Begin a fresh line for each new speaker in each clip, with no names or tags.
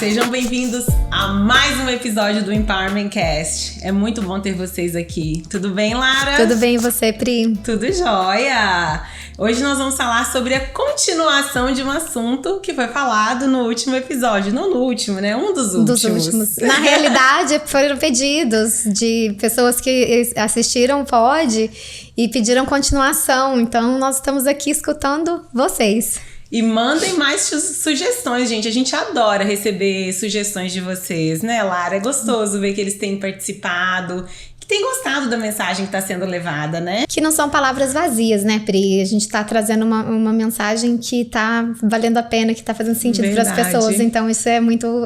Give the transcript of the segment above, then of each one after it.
sejam bem-vindos a mais um episódio do Empowerment Cast. É muito bom ter vocês aqui. Tudo bem, Lara?
Tudo bem, e você, Pri?
Tudo jóia! Hoje nós vamos falar sobre a continuação de um assunto que foi falado no último episódio. Não no último, né? Um dos últimos.
Na realidade, foram pedidos de pessoas que assistiram o pod e pediram continuação. Então, nós estamos aqui escutando vocês.
E mandem mais sugestões, gente. A gente adora receber sugestões de vocês, né, Lara? É gostoso ver que eles têm participado, que têm gostado da mensagem que está sendo levada, né?
Que não são palavras vazias, né, Pri? A gente está trazendo uma mensagem que está valendo a pena, que está fazendo sentido para as pessoas. Então, isso é muito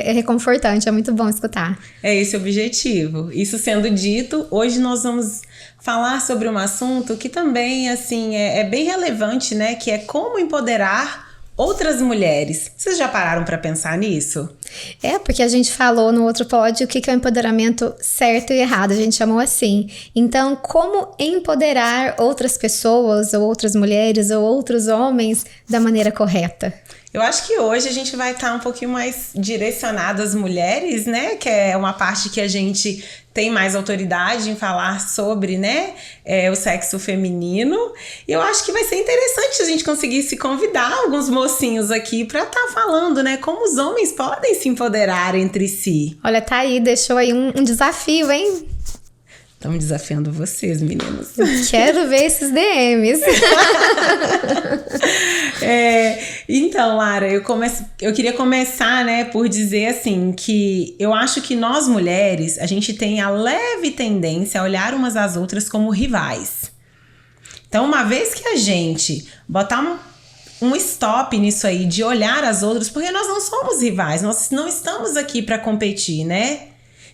reconfortante, é muito bom escutar.
É esse o objetivo. Isso sendo dito, hoje nós vamos falar sobre um assunto que também, assim, é bem relevante, né? Que é como empoderar outras mulheres. Vocês já pararam para pensar nisso?
Porque a gente falou no outro pod o que é o empoderamento certo e errado, a gente chamou assim. Então, como empoderar outras pessoas, ou outras mulheres, ou outros homens da maneira correta?
Eu acho que hoje a gente vai estar um pouquinho mais direcionado às mulheres, né? Que é uma parte que a gente tem mais autoridade em falar sobre, né? O sexo feminino. E eu acho que vai ser interessante se a gente conseguisse convidar alguns mocinhos aqui para estar falando, né? Como os homens podem se empoderar entre si.
Olha, tá aí, deixou aí um desafio, hein?
Estamos desafiando vocês, meninos.
Quero ver esses DMs.
Então, Lara, eu queria começar, né, por dizer assim, que eu acho que nós mulheres, a gente tem a leve tendência a olhar umas às outras como rivais. Então, uma vez que a gente botar um stop nisso aí, de olhar as outras, porque nós não somos rivais, nós não estamos aqui para competir, né?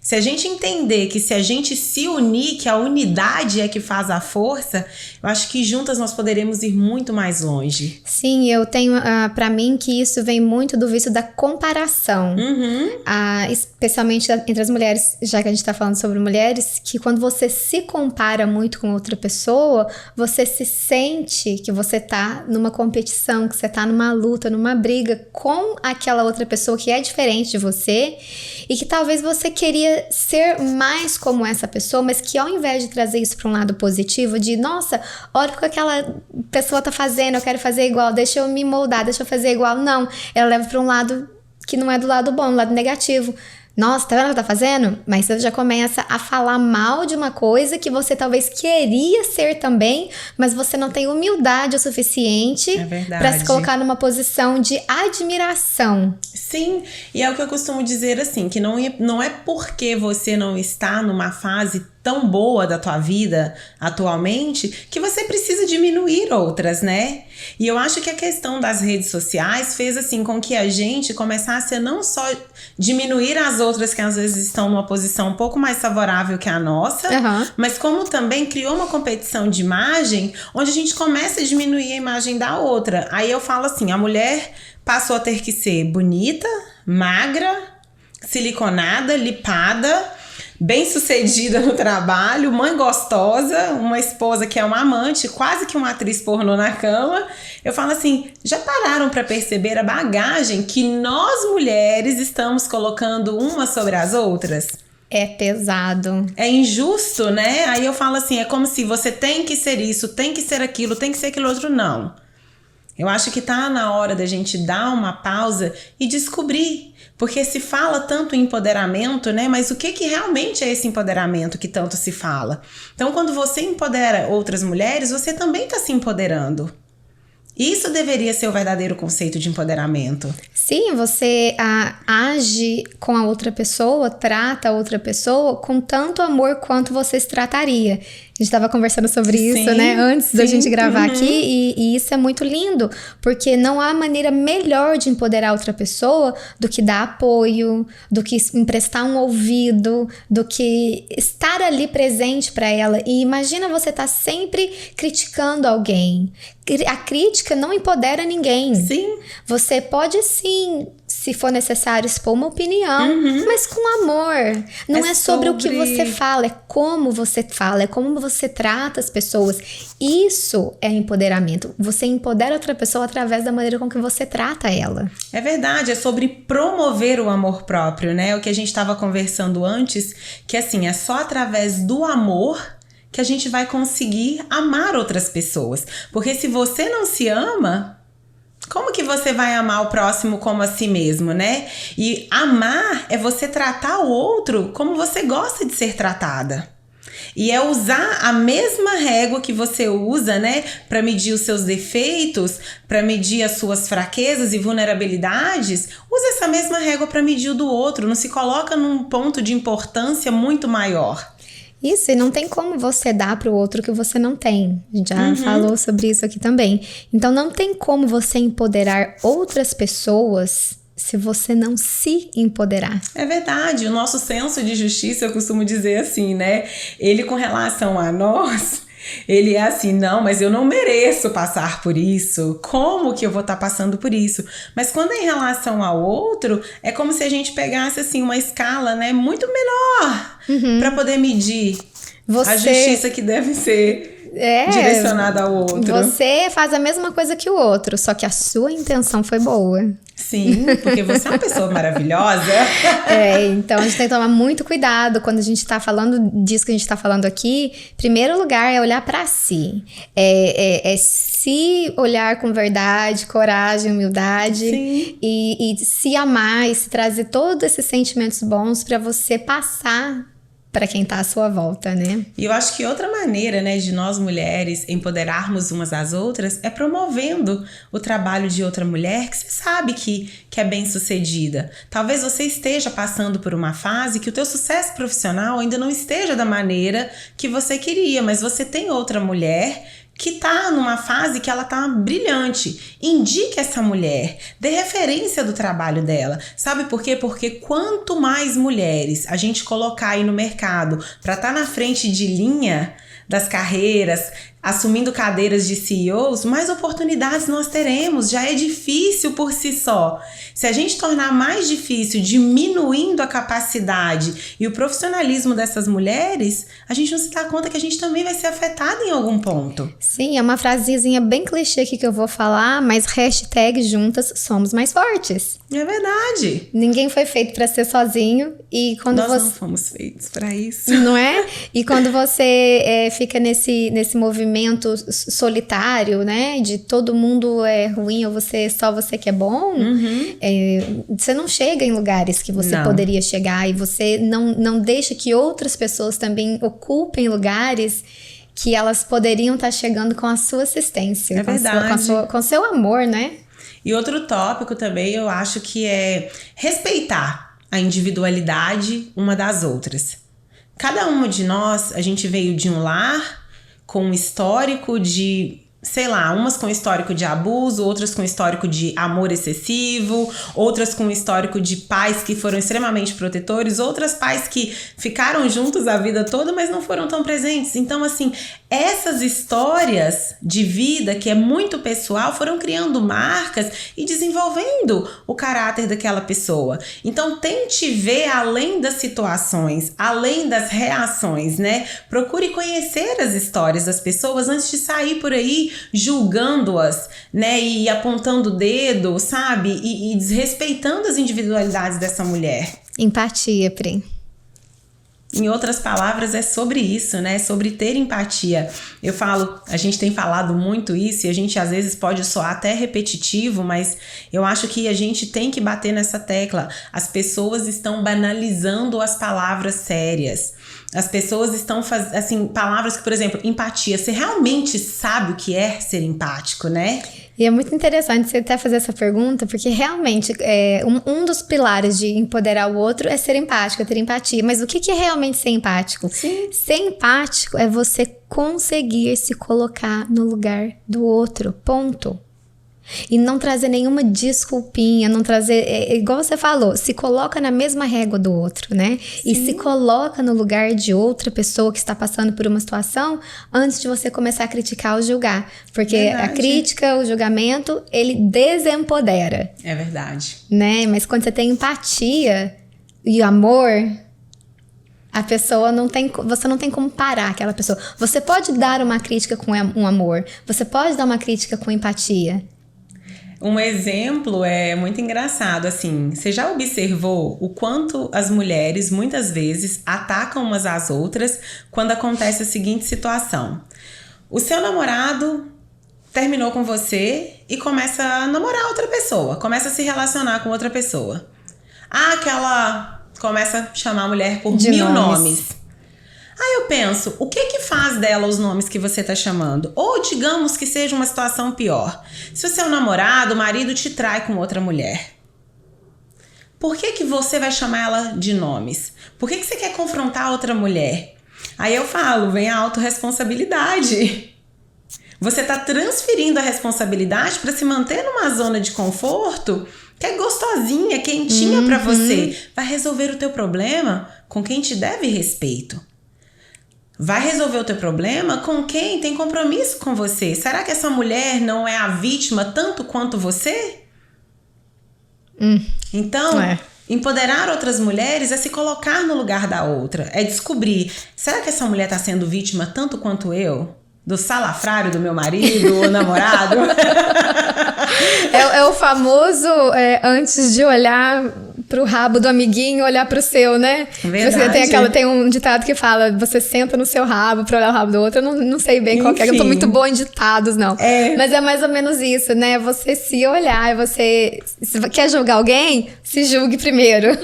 Se a gente entender que se a gente se unir, que a unidade é que faz a força, eu acho que juntas nós poderemos ir muito mais longe.
Sim, eu tenho pra mim que isso vem muito do vício da comparação. Especialmente entre as mulheres, já que a gente tá falando sobre mulheres, que quando você se compara muito com outra pessoa, você se sente que você tá numa competição, que você tá numa luta, numa briga com aquela outra pessoa que é diferente de você e que talvez você queria ser mais como essa pessoa, mas que ao invés de trazer isso para um lado positivo, de nossa, olha o que aquela pessoa tá fazendo, eu quero fazer igual, deixa eu me moldar, deixa eu fazer igual, não, ela leva para um lado que não é do lado bom, do lado negativo. Nossa, tá vendo o que ela tá fazendo? Mas você já começa a falar mal de uma coisa que você talvez queria ser também, mas você não tem humildade o suficiente para se colocar numa posição de admiração.
Sim, e é o que eu costumo dizer assim, que não é porque você não está numa fase tão boa da tua vida atualmente que você precisa diminuir outras, né? E eu acho que a questão das redes sociais fez assim com que a gente começasse a não só diminuir as outras que às vezes estão numa posição um pouco mais favorável que a nossa, mas como também criou uma competição de imagem onde a gente começa a diminuir a imagem da outra. Aí eu falo assim, a mulher passou a ter que ser bonita, magra, siliconada, lipada, bem-sucedida no trabalho, mãe gostosa, uma esposa que é uma amante, quase que uma atriz pornô na cama. Eu falo assim, já pararam para perceber a bagagem que nós mulheres estamos colocando umas sobre as outras?
É pesado.
É injusto, né? Aí eu falo assim, é como se você tem que ser isso, tem que ser aquilo, tem que ser aquilo outro, não. Eu acho que tá na hora da gente dar uma pausa e descobrir. Porque se fala tanto em empoderamento, né? Mas o que realmente é esse empoderamento que tanto se fala? Então, quando você empodera outras mulheres, você também tá se empoderando. Isso deveria ser o verdadeiro conceito de empoderamento.
Sim, você age com a outra pessoa, trata a outra pessoa com tanto amor quanto você se trataria. A gente estava conversando sobre isso, né? Antes da gente gravar aqui. E isso é muito lindo. Porque não há maneira melhor de empoderar outra pessoa do que dar apoio, do que emprestar um ouvido, do que estar ali presente para ela. E imagina você estar sempre criticando alguém. A crítica não empodera ninguém.
Sim.
Você pode sim se for necessário, expor uma opinião, mas com amor. Não é sobre o que você fala, é como você fala, é como você trata as pessoas. Isso é empoderamento. Você empodera outra pessoa através da maneira com que você trata ela.
É verdade, é sobre promover o amor próprio, né? O que a gente estava conversando antes, que assim, é só através do amor que a gente vai conseguir amar outras pessoas. Porque se você não se ama, como que você vai amar o próximo como a si mesmo, né? E amar é você tratar o outro como você gosta de ser tratada. E é usar a mesma régua que você usa, né, para medir os seus defeitos, para medir as suas fraquezas e vulnerabilidades. Usa essa mesma régua para medir o do outro. Não se coloca num ponto de importância muito maior.
Isso, e não tem como você dar para o outro o que você não tem. A gente já falou sobre isso aqui também. Então, não tem como você empoderar outras pessoas se você não se empoderar.
É verdade. O nosso senso de justiça, eu costumo dizer assim, né? Ele, com relação a nós, ele é assim, não, mas eu não mereço passar por isso. Como que eu vou estar passando por isso? Mas quando é em relação ao outro, é como se a gente pegasse assim uma escala, né, muito menor para poder medir a justiça que deve ser direcionada ao outro.
Você faz a mesma coisa que o outro, só que a sua intenção foi boa.
Sim, porque você é uma pessoa maravilhosa.
Então a gente tem que tomar muito cuidado quando a gente tá falando disso que a gente tá falando aqui. Primeiro lugar é olhar pra si. É se olhar com verdade, coragem, humildade. E se amar e se trazer todos esses sentimentos bons pra você passar para quem tá à sua volta, né?
E eu acho que outra maneira, né, de nós mulheres empoderarmos umas às outras é promovendo o trabalho de outra mulher que você sabe que é bem sucedida. Talvez você esteja passando por uma fase que o teu sucesso profissional ainda não esteja da maneira que você queria, mas você tem outra mulher que tá numa fase que ela tá brilhante. Indique essa mulher, dê referência do trabalho dela. Sabe por quê? Porque quanto mais mulheres a gente colocar aí no mercado para estar na frente de linha das carreiras, assumindo cadeiras de CEOs, mais oportunidades nós teremos. Já é difícil por si só. Se a gente tornar mais difícil, diminuindo a capacidade e o profissionalismo dessas mulheres, a gente não se dá conta que a gente também vai ser afetada em algum ponto.
Sim, é uma frasezinha bem clichê aqui que eu vou falar, mas hashtag juntas somos mais fortes.
É verdade.
Ninguém foi feito para ser sozinho e quando
nós não fomos feitos para isso.
Não é? E quando você fica nesse movimento solitário, né? De todo mundo é ruim ou só você que é bom. Você não chega em lugares que você poderia chegar e você não deixa que outras pessoas também ocupem lugares que elas poderiam estar chegando com a sua assistência.
É verdade.
Com o seu amor, né?
E outro tópico também eu acho que é respeitar a individualidade uma das outras. Cada uma de nós, a gente veio de um lar com um histórico de, sei lá, umas com histórico de abuso, outras com histórico de amor excessivo, outras com histórico de pais que foram extremamente protetores, outras pais que ficaram juntos a vida toda, mas não foram tão presentes. Então, assim, essas histórias de vida, que é muito pessoal, foram criando marcas e desenvolvendo o caráter daquela pessoa. Então, tente ver além das situações, além das reações, né? Procure conhecer as histórias das pessoas antes de sair por aí julgando-as, né? E apontando o dedo, sabe? E desrespeitando as individualidades dessa mulher.
Empatia, Pri.
Em outras palavras, é sobre isso, né? Sobre ter empatia. Eu falo, a gente tem falado muito isso e a gente às vezes pode soar até repetitivo, mas eu acho que a gente tem que bater nessa tecla. As pessoas estão banalizando as palavras sérias. As pessoas estão fazendo, assim, palavras que, por exemplo, empatia. Você realmente sabe o que é ser empático, né?
E é muito interessante você até fazer essa pergunta, porque realmente um dos pilares de empoderar o outro é ser empático, é ter empatia. Mas o que é realmente ser empático?
Sim.
Ser empático é você conseguir se colocar no lugar do outro, ponto. E não trazer nenhuma desculpinha, não trazer... igual você falou, se coloca na mesma régua do outro, né? Sim. E se coloca no lugar de outra pessoa que está passando por uma situação antes de você começar a criticar ou julgar. Porque a crítica, o julgamento, ele desempodera.
É verdade.
Né? Mas quando você tem empatia e amor... A pessoa você não tem como parar aquela pessoa. Você pode dar uma crítica com um amor. Você pode dar uma crítica com empatia.
Um exemplo é muito engraçado, assim, você já observou o quanto as mulheres muitas vezes atacam umas às outras quando acontece a seguinte situação. O seu namorado terminou com você e começa a namorar outra pessoa, começa a se relacionar com outra pessoa. Aquela começa a chamar a mulher por mil nomes. Aí eu penso, o que faz dela os nomes que você tá chamando? Ou digamos que seja uma situação pior. Se o seu namorado, o marido te trai com outra mulher, por que você vai chamar ela de nomes? Por que você quer confrontar outra mulher? Aí eu falo, vem a autorresponsabilidade. Você tá transferindo a responsabilidade para se manter numa zona de conforto que é gostosinha, quentinha pra você. Vai resolver o teu problema com quem te deve respeito. Vai resolver o teu problema com quem tem compromisso com você. Será que essa mulher não é a vítima tanto quanto você? Então, empoderar outras mulheres é se colocar no lugar da outra. É descobrir, será que essa mulher tá sendo vítima tanto quanto eu? Do salafrário do meu marido ou namorado?
É o famoso, antes de olhar pro rabo do amiguinho, olhar pro seu, né?
Verdade.
Você tem um ditado que fala, você senta no seu rabo pra olhar o rabo do outro. Eu não sei bem qual que é, eu tô muito boa em ditados, não. Mas é mais ou menos isso, né? Você se olhar, se quer julgar alguém, se julgue primeiro.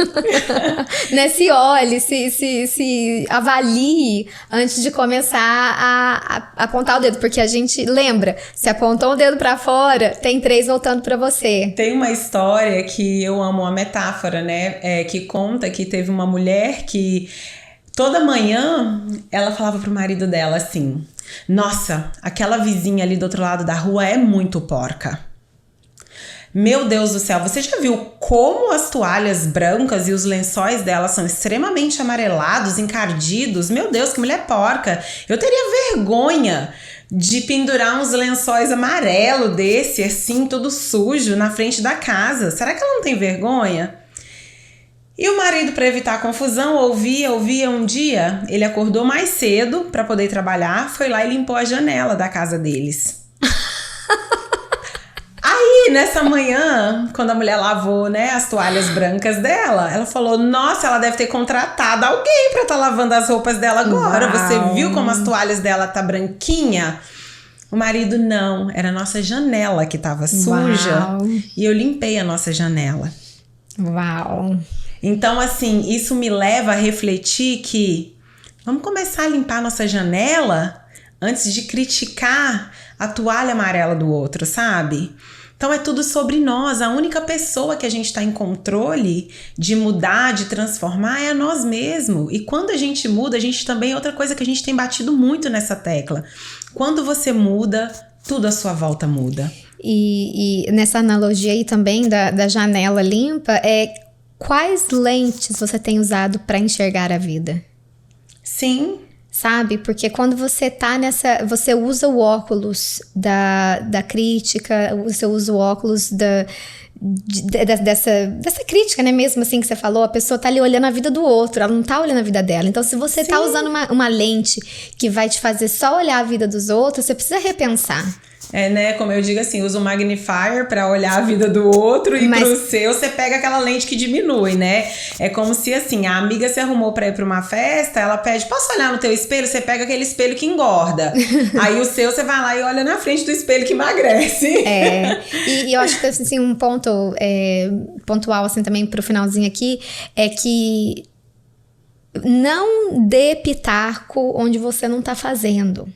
Né? Se olhe, se avalie antes de começar a apontar o dedo. Porque a gente lembra, se apontou o dedo pra fora, tem 3 voltando pra você.
Tem uma história que eu amo, uma metáfora, né? Que conta que teve uma mulher que toda manhã ela falava pro marido dela assim: nossa, aquela vizinha ali do outro lado da rua é muito porca. Meu Deus do céu, você já viu como as toalhas brancas e os lençóis dela são extremamente amarelados, encardidos? Meu Deus, que mulher porca. Eu teria vergonha de pendurar uns lençóis amarelos desse, assim, todo sujo, na frente da casa. Será que ela não tem vergonha? E o marido, para evitar a confusão, ouvia. Um dia, ele acordou mais cedo para poder trabalhar, foi lá e limpou a janela da casa deles. Aí, nessa manhã, quando a mulher lavou, né, as toalhas brancas dela, ela falou, nossa, ela deve ter contratado alguém pra estar lavando as roupas dela agora. Uau. Você viu como as toalhas dela tá branquinha? O marido, não, era a nossa janela que tava suja. Uau. E eu limpei a nossa janela.
Uau!
Então, assim, isso me leva a refletir que vamos começar a limpar a nossa janela antes de criticar a toalha amarela do outro, sabe? Então é tudo sobre nós. A única pessoa que a gente está em controle de mudar, de transformar é a nós mesmos. E quando a gente muda, a gente também... Outra coisa que a gente tem batido muito nessa tecla. Quando você muda, tudo à sua volta muda.
E nessa analogia aí também da janela limpa, quais lentes você tem usado para enxergar a vida?
Sim.
Sabe? Porque quando você tá você usa o óculos da crítica, você usa o óculos dessa crítica, né? Mesmo assim que você falou, a pessoa tá ali olhando a vida do outro, ela não tá olhando a vida dela. Então, se você Sim. tá usando uma lente que vai te fazer só olhar a vida dos outros, você precisa repensar.
Né? Como eu digo assim, usa o magnifier pra olhar a vida do outro e pro seu você pega aquela lente que diminui, né? É como se assim, a amiga se arrumou pra ir pra uma festa, ela pede, posso olhar no teu espelho? Você pega aquele espelho que engorda. Aí o seu, você vai lá e olha na frente do espelho que emagrece.
E eu acho que assim, um ponto pontual assim também pro finalzinho aqui, é que não dê pitaco onde você não tá fazendo.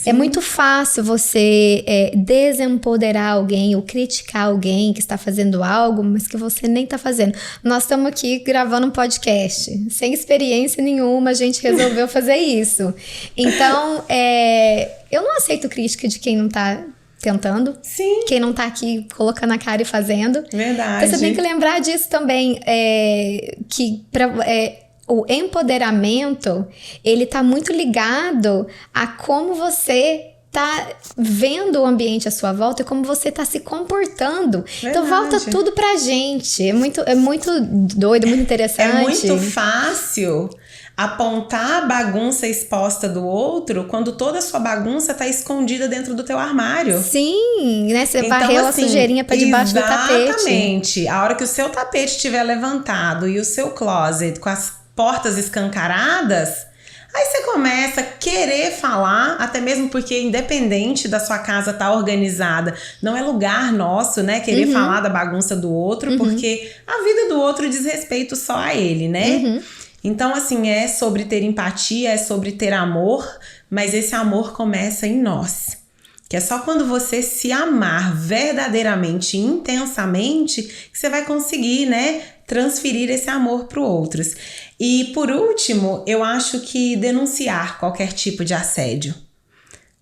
É muito fácil você desempoderar alguém ou criticar alguém que está fazendo algo, mas que você nem está fazendo. Nós estamos aqui gravando um podcast. Sem experiência nenhuma, a gente resolveu fazer isso. Então, eu não aceito crítica de quem não está tentando.
Sim.
Quem não tá aqui colocando a cara e fazendo.
Verdade.
Então, você tem que lembrar disso também, o empoderamento, ele tá muito ligado a como você tá vendo o ambiente à sua volta e como você tá se comportando. Verdade. Então volta tudo pra gente. É muito doido, muito interessante.
É muito fácil apontar a bagunça exposta do outro quando toda a sua bagunça tá escondida dentro do teu armário.
Sim, né? Você
então,
varreu assim, a sujeirinha pra debaixo do tapete.
Exatamente. A hora que o seu tapete estiver levantado e o seu closet com as portas escancaradas, aí você começa a querer falar, até mesmo porque independente da sua casa estar organizada, não é lugar nosso, né? Querer falar da bagunça do outro, porque a vida do outro diz respeito só a ele, né? Então, assim, é sobre ter empatia, é sobre ter amor, mas esse amor começa em nós. Que é só quando você se amar verdadeiramente, intensamente, que você vai conseguir, né, transferir esse amor para outros. E, por último, eu acho que denunciar qualquer tipo de assédio.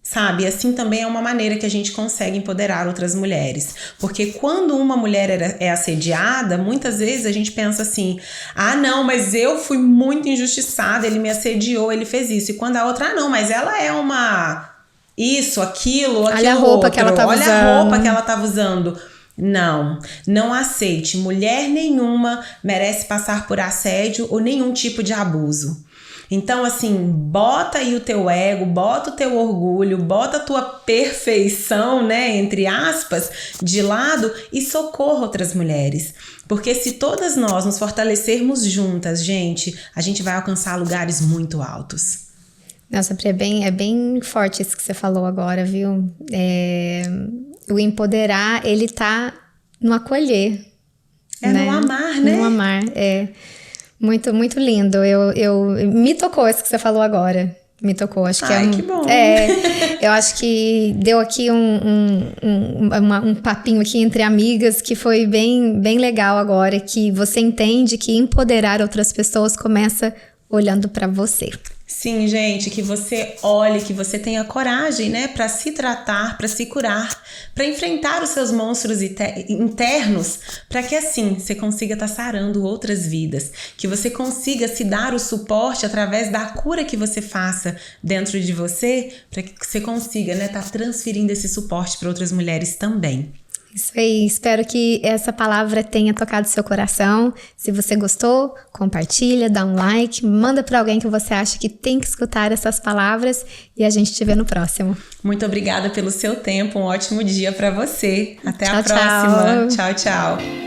Sabe? Assim também é uma maneira que a gente consegue empoderar outras mulheres. Porque quando uma mulher é assediada, muitas vezes a gente pensa assim, ah não, mas eu fui muito injustiçada, ele me assediou, ele fez isso. E quando a outra, ah não, mas ela é uma... isso, aquilo,
olha a roupa
outro.
que ela tava usando.
Olha a roupa que ela tava usando. Não aceite. Mulher nenhuma merece passar por assédio ou nenhum tipo de abuso. Então, assim, bota aí o teu ego, bota o teu orgulho, bota a tua perfeição, né, entre aspas, de lado e socorra outras mulheres. Porque se todas nós nos fortalecermos juntas, gente, a gente vai alcançar lugares muito altos.
Nossa, é bem forte isso que você falou agora, viu? O empoderar, ele tá no acolher.
Né? No amar, né?
No amar, Muito, muito lindo. Me tocou isso que você falou agora. Me tocou. Acho que
que bom.
Eu acho que deu aqui um papinho aqui entre amigas que foi bem, bem legal agora. Que você entende que empoderar outras pessoas começa olhando para você.
Sim, gente, que você olhe, que você tenha coragem, né, para se tratar, para se curar, para enfrentar os seus monstros internos, para que assim você consiga estar sarando outras vidas, que você consiga se dar o suporte através da cura que você faça dentro de você, para que você consiga, né, estar transferindo esse suporte para outras mulheres também.
Isso aí, espero que essa palavra tenha tocado seu coração. Se você gostou, compartilha, dá um like, manda para alguém que você acha que tem que escutar essas palavras e a gente te vê no próximo.
Muito obrigada pelo seu tempo, um ótimo dia para você. Até a próxima.
Tchau.
Tchau, tchau.